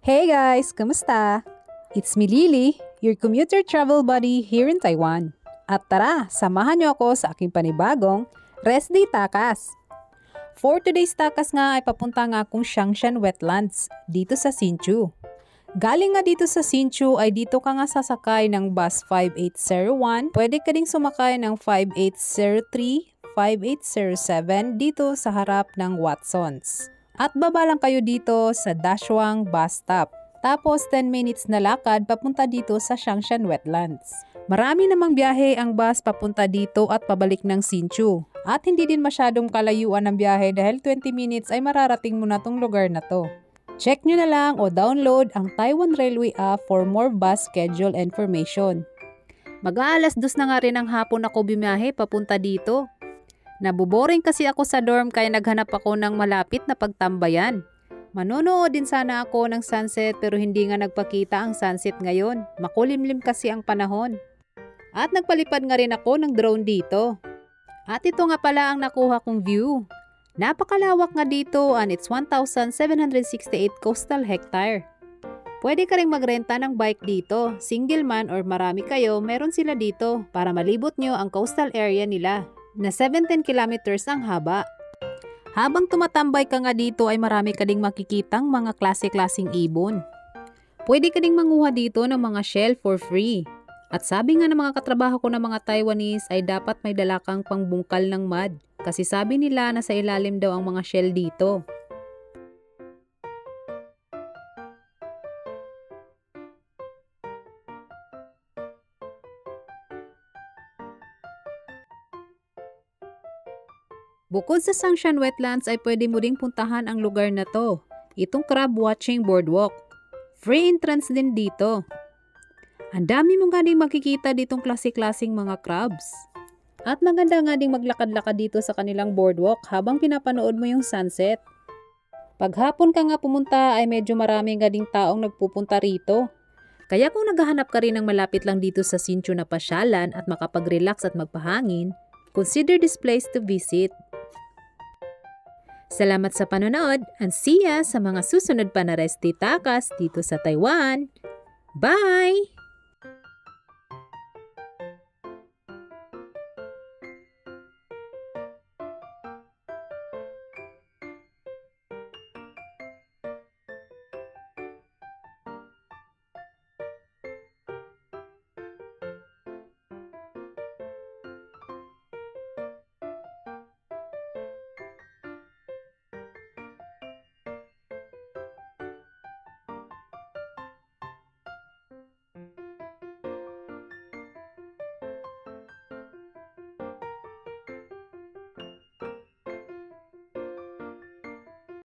Hey guys! Kamusta? It's me Lily, your commuter travel buddy here in Taiwan. At tara, samahan niyo ako sa aking panibagong Rest Day Takas. For today's takas nga ay papunta nga akong Xiangshan Wetlands dito sa Hsinchu. Galing nga dito sa Hsinchu ay dito ka nga sasakay ng bus 5801. Pwede ka ding sumakay ng 5803, 5807 dito sa harap ng Watsons. At baba lang kayo dito sa Dashuang bus stop. Tapos 10 minutes na lakad papunta dito sa Xiangshan Wetlands. Marami namang biyahe ang bus papunta dito at pabalik ng Hsinchu. At hindi din masyadong kalayuan ang biyahe dahil 20 minutes ay mararating mo na tong lugar na to. Check nyo na lang o download ang Taiwan Railway app for more bus schedule information. Mag-aalas 2 na nga rin ang hapon ako biyahe papunta dito. Nabuboring kasi ako sa dorm kaya naghanap ako ng malapit na pagtambayan. Manonood din sana ako ng sunset pero hindi nga nagpakita ang sunset ngayon. Makulimlim kasi ang panahon. At nagpalipad nga rin ako ng drone dito. At ito nga pala ang nakuha kong view. Napakalawak nga dito and it's 1,768 coastal hectare. Pwede ka rin magrenta ng bike dito. Single man or marami kayo, meron sila dito para malibot nyo ang coastal area nila na 17 kilometers ang haba. Habang tumatambay ka nga dito ay marami ka ding makikitang mga klase-klaseng ibon. Pwede ka ding manguha dito ng mga shell for free. At sabi nga ng mga katrabaho ko ng mga Taiwanese ay dapat may dala kang pangbungkal ng mud. Kasi sabi nila na sa ilalim daw ang mga shell dito. Bukod sa Xiangshan Wetlands ay pwede mo ring puntahan ang lugar na to. Itong crab watching boardwalk. Free entrance din dito. Ang dami mong nga ding makikita ditong klase-klaseng mga crabs. At maganda nga ding maglakad-lakad dito sa kanilang boardwalk habang pinapanood mo yung sunset. Pag hapon ka nga pumunta ay medyo marami nga ding taong nagpupunta rito. Kaya kung naghahanap ka rin ng malapit lang dito sa Hsinchu na pasyalan at makapag-relax at magpahangin, consider this place to visit. Salamat sa panonood and see ya sa mga susunod pa na Rest Day Takas dito sa Taiwan. Bye!